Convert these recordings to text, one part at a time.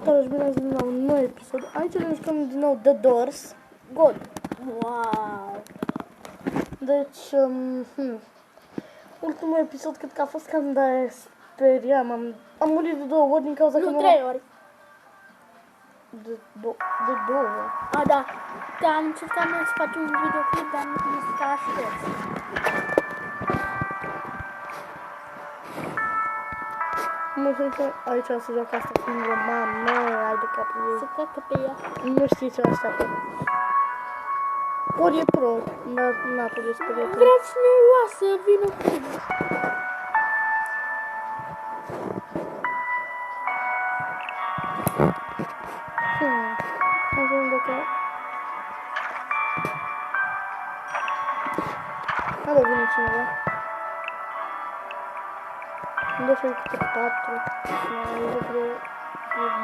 Salutare și bine ați venit la un nou episod. Aici ne jucăm din nou The Doors God. Wow! Deci, ultimul episod cred că a fost când speriam. Am murit de 2 ori din cauza că Nu, 3 ori. De 2 ori. A, da. Că am încercat noi să facem un videoclip, dar nu mi s-a aștept. Mulțumim aici să joacă asta singură. Mamă, hai de capul ei. Să cacă pe ea. Nu știi ce așteaptă. Ori e pro, dar n-a putut spune pro. Vrea cineva să vină cu tine. Hai să vedem dacă... Hai vine cineva. Unde să câte 4? Unde cred...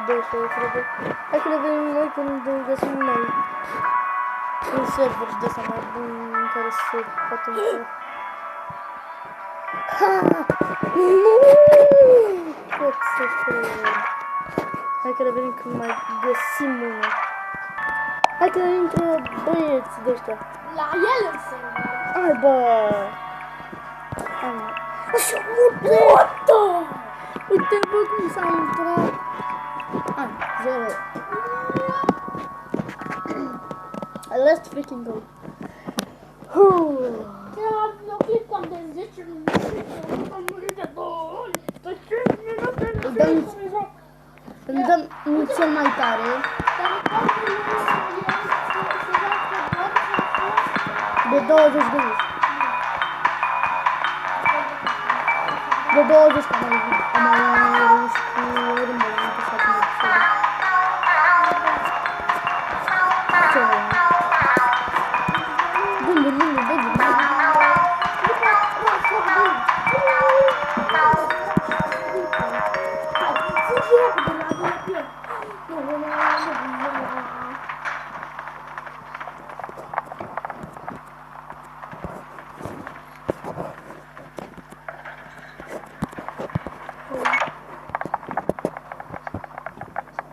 2, cred. Hai că le vedem noi când găsim noi un server de ăsta mai bun în care se poate intra. Ha! Nu! Pot să cred. Hai că revenim când mai găsim unul. Hai că intră băieți de ăștia. La el în server. Hai bă! Hai mă. Așa mută! Uite bă cum s-a intrat. Hai, 0. Let's freaking go. Era videoclip cam de 10 minute. Am murit de 2 ori. De 5 minute. Îmi dăm cel mai tare. De 20 de ori. De 20 am mai reușit cu rândul în să facem episodul. Ce vrei?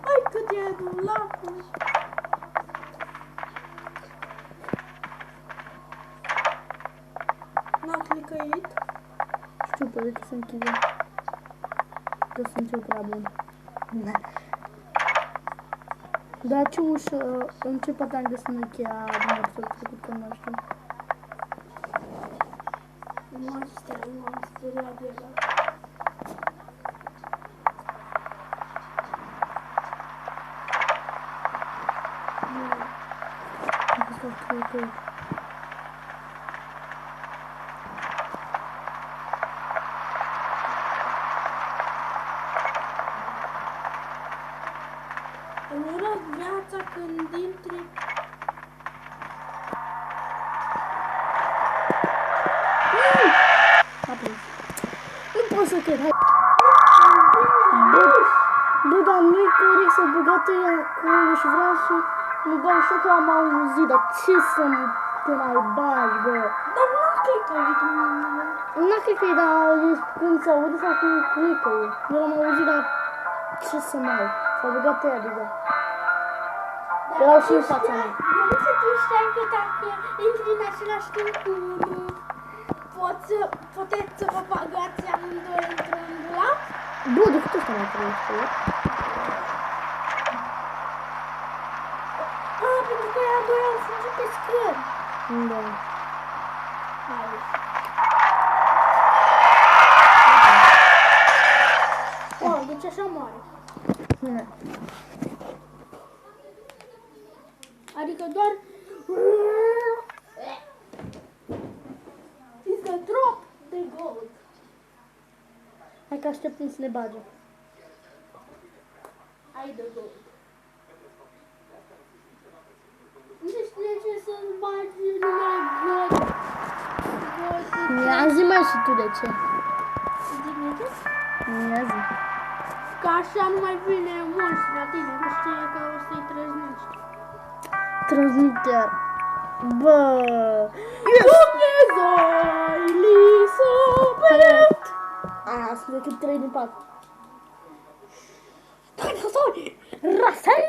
Hai cât e dulapul. N-a clicăit. Știu, poate că se închide. Că sunt eu prea bun. Dar ce ușă, în ce parte am găsit noi cheia din episodul trecut, că nu știu. Nu am speriat deja. Am găsit că Îmi era viața când intri. a prins. Nu pot să cred, hai. Bă, dar nu-i corect să băgate acolo și vreau să nu dau și că am auzit, dar ce să-mi te mai bagi, bă? Dar nu am clicăit. Nu cred că e, dar când se aude sau când clică. Eu am auzit, dar ce să mai? S-a băgat pe ea deja. Erau și în fața mea. Eu nu știu, tu știai că dacă intri în același timp cu unul, puteți să vă bagați amândoi într-un dulap? Bă, de cât ăsta mai trebuie să fie? Pentru că ea doi au fugit pe scări. Da. Hai. Oh, deci așa moare. Adică doar... It's the drop the gold. Hai că așteptăm să ne bage. Ai de gold. Nu știu de ce să-ți bagi numai gold. Ia zi mai și tu de ce. Ia zi. Că așa nu mai vine monstru la tine, că știe că o să-i trăznești. Transmite. Bă. Dumnezeu, Elisabet! Sunt decât 3 din 4. Profesor Rasen!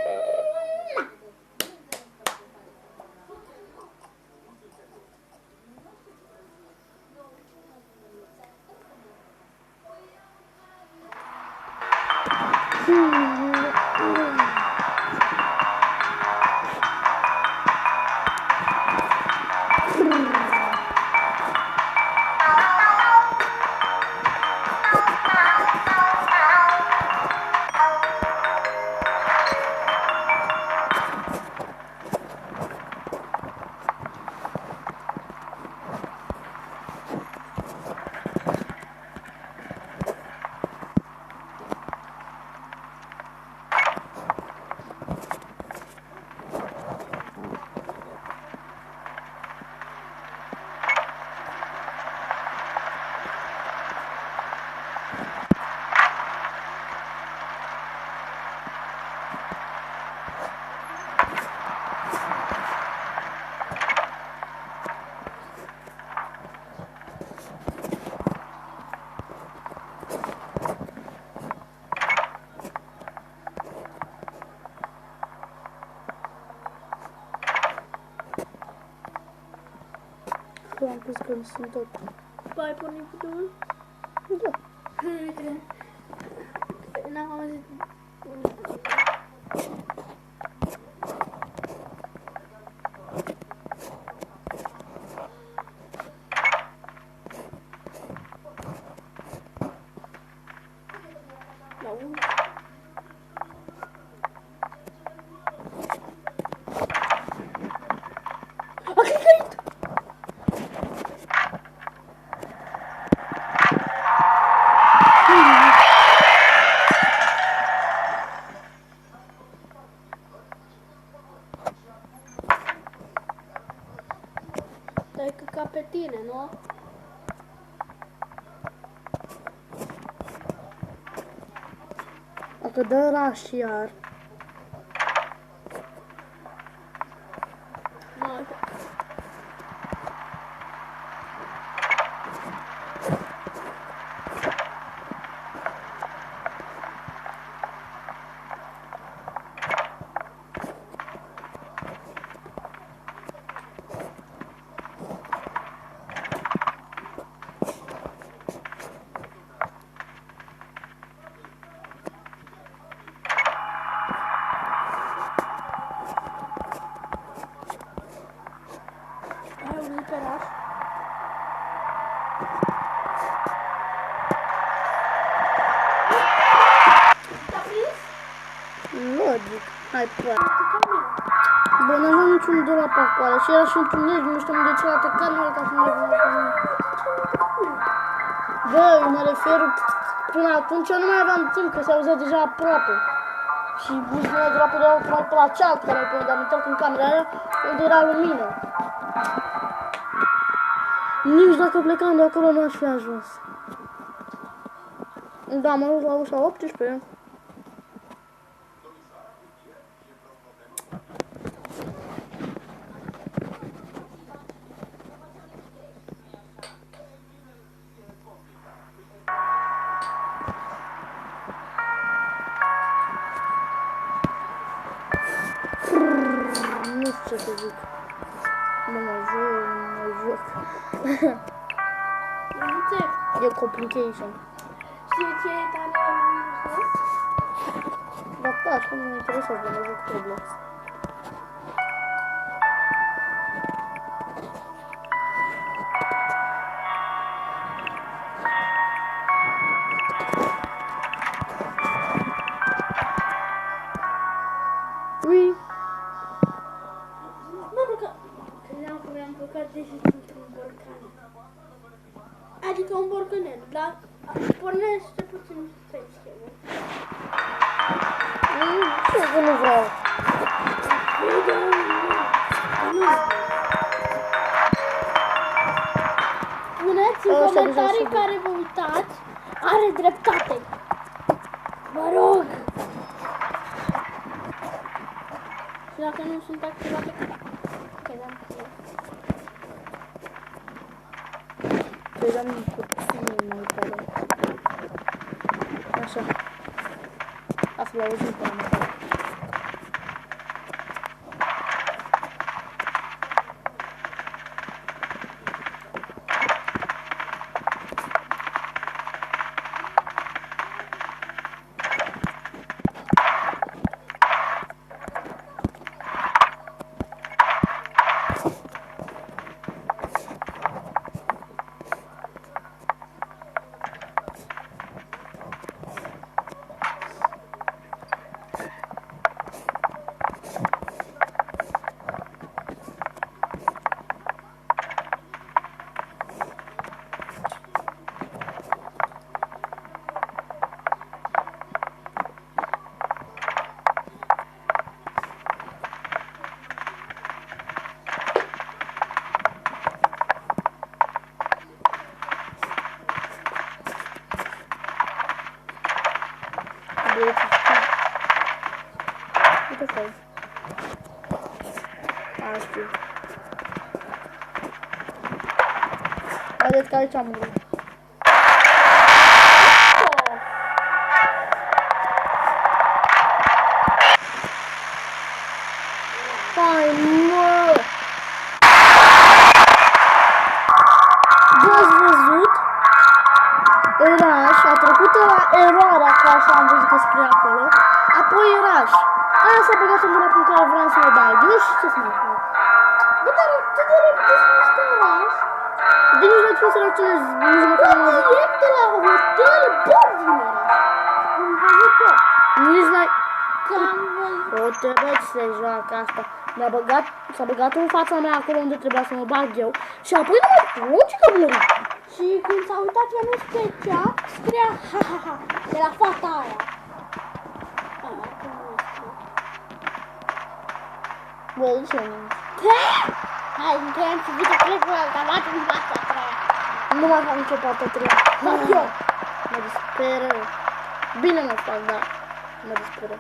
Am crezut că nu sunt tot. Vai porni videoul? Da. N-am auzit. Ai căcat pe tine, nu? Dacă dă raș iar. Logic. Hai, pe. Bă, nu aveam niciun dulap acolo și era și într-un lege, nu știu de ce la canal ca să nu ajungă pe mine. Bă, eu mă refer, până atunci eu nu mai aveam timp, că se auzea deja aproape. Și buzina de la pe de mai pe la cealaltă care pe unde am intrat în camera aia, unde era lumină. Nici dacă plecam de acolo nu aș fi ajuns. Da, am ajuns la ușa 18. Nu știu ce să zic. Mă joc. E complication. Știi ce e tare la Dar da, așa nu mă interesează, mă joc Roblox. Ui! Credeam că mi-am căcat deși într-un borcan. Adică un borcanel, dar pornește puțin pește, nu? Ce că nu vreau? Puneți în comentarii care vă uitați, are dreptate. Vă rog! Și dacă nu sunt activate, credeam că nu. Credeam puțin mai tare. Așa. Ca să le auzim pe la măcar. Uite că a, știu. Vedeți că aici am un grup. Hai, mă! V-ați văzut? Eraș, a trecut la eroarea, că așa am văzut că scrie acolo. Apoi eraș. Aia s-a băgat în drapul în care vreau să mă bag. Eu știu ce să mai fac. Bă, dar atât de repede să nu stă oraș? De nici nu trebuie să reacționez. Nici măcar nu am văzut. Direct de la hotel, bă, din oraș. Am văzut tot. Nici n-ai... Că am văzut. O, trebuie să se joacă asta. S-a băgat în fața mea acolo unde trebuia să mă bag eu. Și apoi nu mai poți că muri. Și când s-a uitat la noi pe chat, scria ha-ha-ha, de la fata aia. Aia, cum nu știu. Bă, de ce nu? Ce? Hai, încheiem și videoclipul ăla, am luat în fața ta. Nu mai fac nicio parte a treia. Fac eu. Mă disperă. Bine mă fac, dar mă disperă.